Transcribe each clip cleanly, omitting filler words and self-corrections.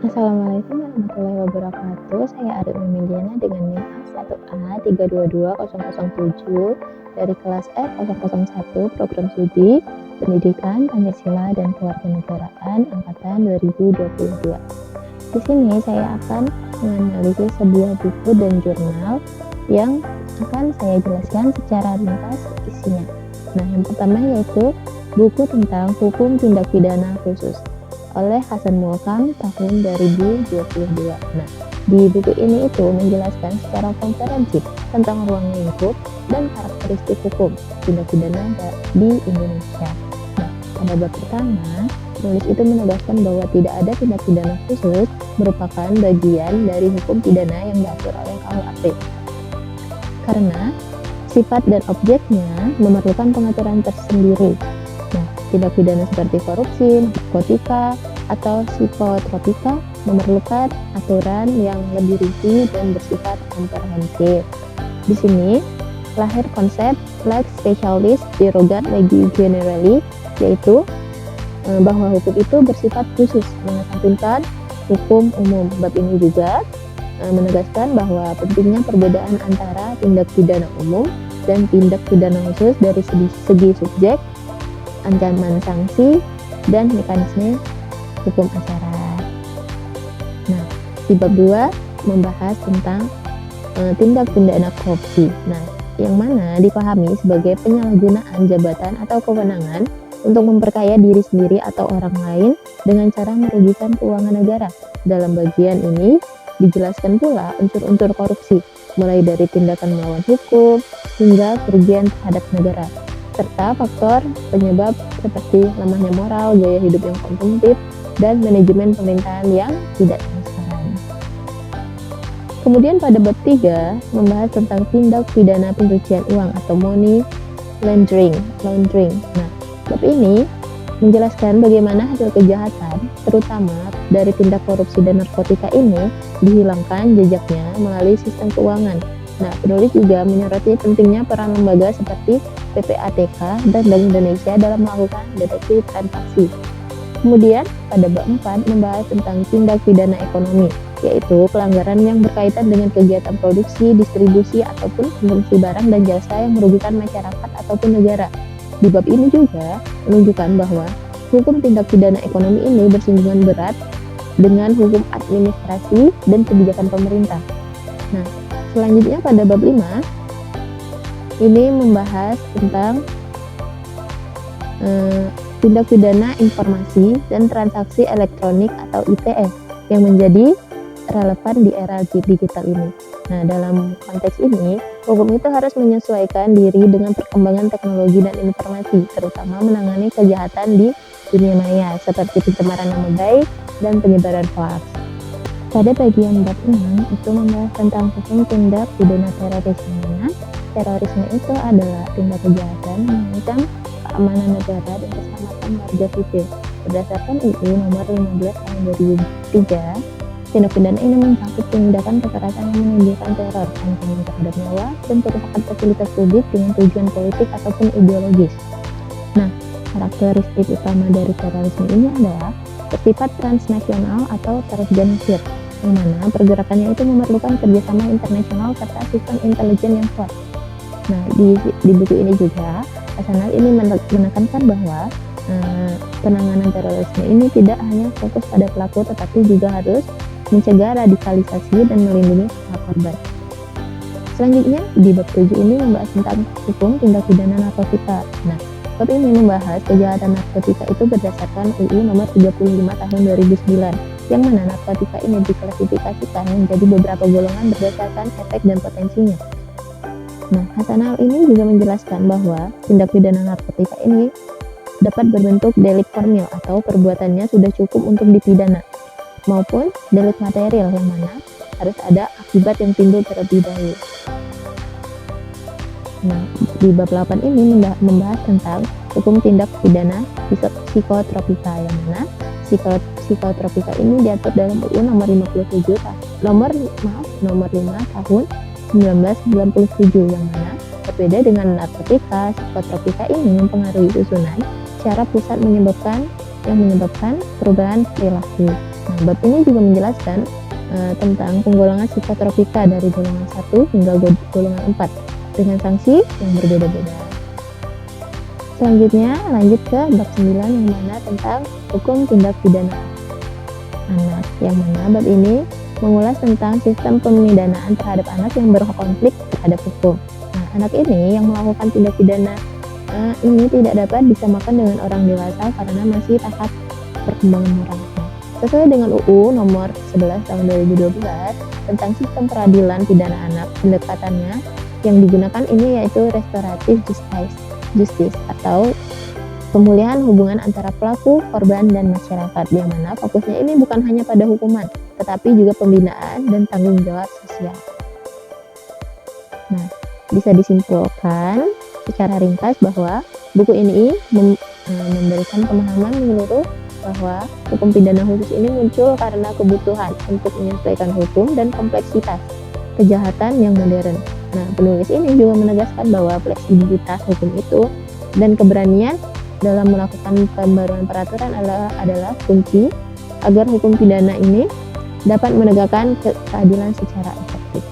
Assalamualaikum warahmatullahi wabarakatuh. Saya Arik Memidiana dengan NIM A1A3220007 dari kelas F001 Program Studi Pendidikan Pancasila dan Kewarganegaraan angkatan 2022. Di sini saya akan menganalisis sebuah buku dan jurnal yang akan saya jelaskan secara ringkas isinya. Nah, yang pertama yaitu buku tentang hukum tindak pidana khusus oleh Hasan Mulkam tahun 2022. Nah, di buku ini itu menjelaskan secara komprehensif tentang ruang lingkup dan karakteristik hukum tindak pidana di Indonesia. Nah, pada bab pertama, penulis itu menegaskan bahwa tidak ada tindak pidana khusus merupakan bagian dari hukum pidana yang diatur oleh KUHP. Karena sifat dan objeknya memerlukan pengaturan tersendiri. Nah, tindak pidana seperti korupsi, narkotika, atau psikotropika memerlukan aturan yang lebih rinci dan bersifat komprehensif. Di sini lahir konsep lex specialis derogat legi generali, yaitu bahwa hukum itu bersifat khusus mengesampingkan hukum umum. Bab ini juga menegaskan bahwa pentingnya perbedaan antara tindak pidana umum dan tindak pidana khusus dari segi subjek, ancaman sanksi, dan mekanisme hukum acara. Nah, di bab 2 membahas tentang tindak pidana korupsi. Nah, yang mana dipahami sebagai penyalahgunaan jabatan atau kewenangan untuk memperkaya diri sendiri atau orang lain dengan cara merugikan keuangan negara. Dalam bagian ini dijelaskan pula unsur-unsur korupsi, mulai dari tindakan melawan hukum hingga kerugian terhadap negara, serta faktor penyebab seperti lemahnya moral, gaya hidup yang konsumtif, dan manajemen pemerintahan yang tidak transparan. Kemudian pada bab 3 membahas tentang tindak pidana pencucian uang atau money laundering. Nah, bab ini menjelaskan bagaimana hasil kejahatan, terutama dari tindak korupsi dan narkotika ini, dihilangkan jejaknya melalui sistem keuangan. Nah, penulis juga menyoroti pentingnya peran lembaga seperti PPATK dan Bank Indonesia dalam melakukan deteksi transaksi. Kemudian, pada bab 4 membahas tentang tindak pidana ekonomi, yaitu pelanggaran yang berkaitan dengan kegiatan produksi, distribusi, ataupun konsumsi barang dan jasa yang merugikan masyarakat ataupun negara. Di bab ini juga menunjukkan bahwa hukum tindak pidana ekonomi ini bersinggungan berat dengan hukum administrasi dan kebijakan pemerintah. Nah, selanjutnya pada bab 5 ini membahas tentang tindak pidana informasi dan transaksi elektronik atau ITE yang menjadi relevan di era digital ini. Nah, dalam konteks ini, hukum itu harus menyesuaikan diri dengan perkembangan teknologi dan informasi, terutama menangani kejahatan di dunia maya seperti pencemaran nama baik dan penyebaran hoax. Pada bagian bab 6 itu membahas tentang hukum tindak pidana terorisme. Terorisme itu adalah tindak kejahatan mengancam keamanan negara dan keselamatan warga sipil. Berdasarkan UU nomor 15 tahun 2003, tindak pidana ini mencakup tindakan kekerasan yang menimbulkan teror, ancaman terhadap nyawa, dan perusakan fasilitas publik dengan tujuan politik ataupun ideologis. Nah, karakteristik utama dari terorisme ini adalah bersifat transnasional atau terorganisir, yang mana pergerakannya itu memerlukan kerjasama internasional serta sistem intelijen yang kuat. Nah, di buku ini juga Hasanal ini menekankan bahwa penanganan terorisme ini tidak hanya fokus pada pelaku, tetapi juga harus mencegah radikalisasi dan melindungi hak korban. Selanjutnya di bab 7 ini membahas tentang hukum tindak pidana narkotika. Nah, bab ini membahas kejahatan narkotika itu berdasarkan UU nomor 35 tahun 2009, yang mana narkotika ini diklasifikasikan menjadi beberapa golongan berdasarkan efek dan potensinya. Nah, Hasanal ini juga menjelaskan bahwa tindak pidana narkotika ini dapat berbentuk delik formil atau perbuatannya sudah cukup untuk dipidana, maupun delik material yang mana harus ada akibat yang timbul terlebih dahulu. Nah, di bab 8 ini membahas tentang hukum tindak pidana psikotropika, yang mana psikotropika ini diatur dalam UU nomor 5 tahun 1997, yang mana berbeda dengan narkotika. Psikotropika ini mempengaruhi susunan secara pusat yang menyebabkan perubahan perilaku. Nah, Nah, bab ini juga menjelaskan tentang penggolongan psikotropika dari golongan 1 hingga golongan 4 dengan sanksi yang berbeda-beda. Selanjutnya lanjut ke bab 9 yang mana tentang hukum tindak pidana anak, yang mana bab ini mengulas tentang sistem pemidanaan terhadap anak yang berkonflik terhadap hukum. Nah, anak ini yang melakukan tindak pidana ini tidak dapat disamakan dengan orang dewasa karena masih tahap perkembangan moralnya. Sesuai dengan UU nomor 11 tahun 2012 tentang sistem peradilan pidana anak, pendekatannya yang digunakan ini yaitu restoratif justice atau pemulihan hubungan antara pelaku, korban, dan masyarakat, yang mana fokusnya ini bukan hanya pada hukuman, tetapi juga pembinaan dan tanggung jawab sosial. Nah, bisa disimpulkan secara ringkas bahwa buku ini memberikan pemahaman menyeluruh bahwa hukum pidana khusus ini muncul karena kebutuhan untuk menyesuaikan hukum dan kompleksitas kejahatan yang modern. Nah, penulis ini juga menegaskan bahwa fleksibilitas hukum itu dan keberanian dalam melakukan pembaruan peraturan adalah kunci agar hukum pidana ini dapat menegakkan keadilan secara efektif.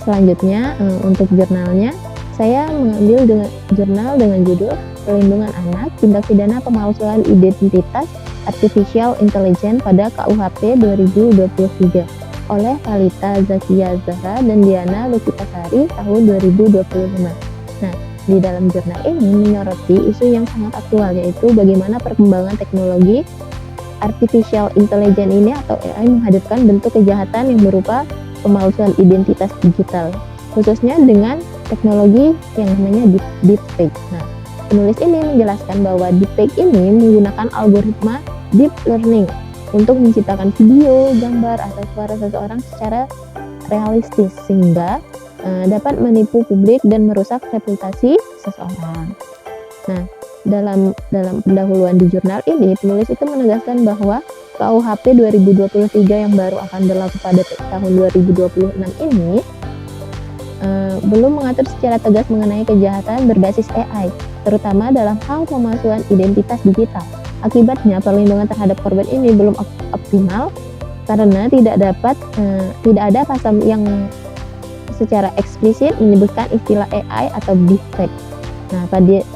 Selanjutnya, untuk jurnalnya, saya mengambil jurnal dengan judul Perlindungan Anak, Tindak Pidana Pemalsuan Identitas Artificial Intelligence pada KUHP 2023 oleh Talita Zakia Zahra dan Diana Lukitasari tahun 2025. Nah, di dalam jurnal ini menyoroti isu yang sangat aktual, yaitu bagaimana perkembangan teknologi Artificial Intelligence ini atau AI menghadirkan bentuk kejahatan yang berupa pemalsuan identitas digital, khususnya dengan teknologi yang namanya deepfake. Nah, penulis ini menjelaskan bahwa deepfake ini menggunakan algoritma deep learning untuk menciptakan video, gambar, atau suara seseorang secara realistis sehingga dapat menipu publik dan merusak reputasi seseorang. Nah, dalam pendahuluan di jurnal ini, penulis itu menegaskan bahwa KUHP 2023 yang baru akan berlaku pada tahun 2026 ini belum mengatur secara tegas mengenai kejahatan berbasis AI, terutama dalam hal pemalsuan identitas digital. Akibatnya, perlindungan terhadap korban ini belum optimal karena tidak ada pasal yang secara eksplisit menyebutkan istilah AI atau deepfake. Nah,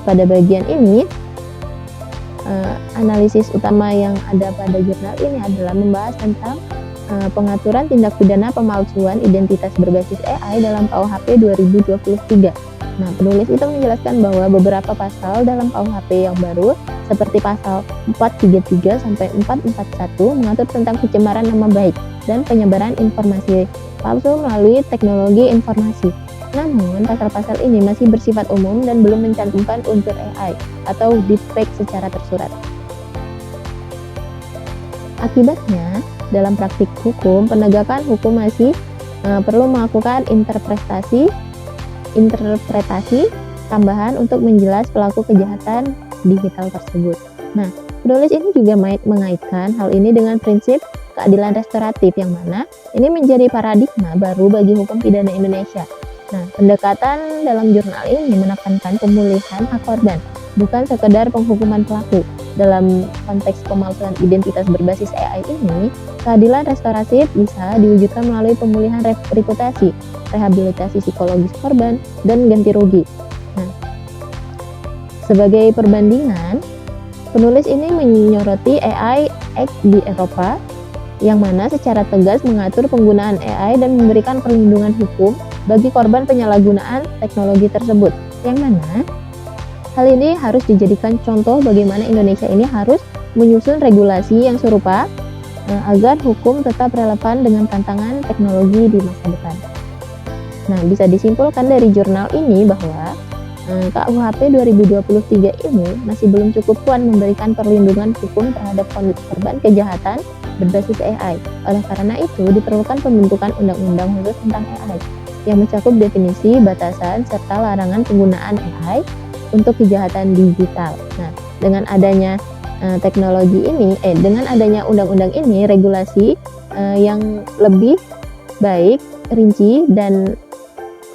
pada bagian ini, analisis utama yang ada pada jurnal ini adalah membahas tentang pengaturan tindak pidana pemalsuan identitas berbasis AI dalam KUHP 2023. Nah, penulis itu menjelaskan bahwa beberapa pasal dalam KUHP yang baru seperti pasal 433 sampai 441 mengatur tentang pencemaran nama baik dan penyebaran informasi palsu melalui teknologi informasi. Namun, pasal-pasal ini masih bersifat umum dan belum mencantumkan unsur AI atau deepfake secara tersurat. Akibatnya, dalam praktik hukum, penegakan hukum masih perlu melakukan interpretasi tambahan untuk menjelas pelaku kejahatan digital tersebut. Nah, penulis ini juga mengaitkan hal ini dengan prinsip keadilan restoratif yang mana ini menjadi paradigma baru bagi hukum pidana Indonesia. Nah, pendekatan dalam jurnal ini menekankan pemulihan hak korban, bukan sekedar penghukuman pelaku. Dalam konteks pemalsuan identitas berbasis AI ini, keadilan restoratif bisa diwujudkan melalui pemulihan reputasi, rehabilitasi psikologis korban, dan ganti rugi. Nah, sebagai perbandingan, penulis ini menyoroti AI Act di Eropa, yang mana secara tegas mengatur penggunaan AI dan memberikan perlindungan hukum bagi korban penyalahgunaan teknologi tersebut, yang mana hal ini harus dijadikan contoh bagaimana Indonesia ini harus menyusun regulasi yang serupa agar hukum tetap relevan dengan tantangan teknologi di masa depan. Nah, bisa disimpulkan dari jurnal ini bahwa KUHP 2023 ini masih belum cukup kuat memberikan perlindungan hukum terhadap korban kejahatan berbasis AI. Oleh karena itu, diperlukan pembentukan undang-undang khusus tentang AI yang mencakup definisi, batasan, serta larangan penggunaan AI untuk kejahatan digital. Nah, dengan adanya teknologi ini, dengan adanya undang-undang ini, regulasi yang lebih baik, rinci, dan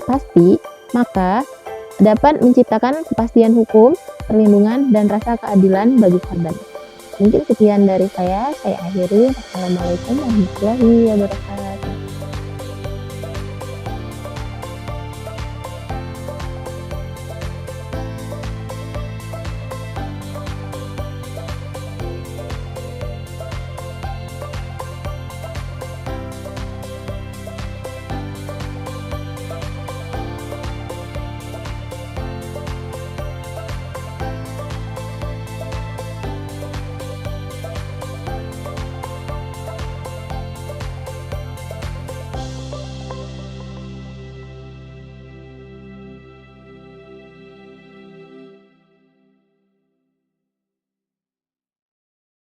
pasti, maka dapat menciptakan kepastian hukum, perlindungan, dan rasa keadilan bagi korban. Mungkin sekian dari saya akhiri. Wassalamualaikum warahmatullahi wabarakatuh.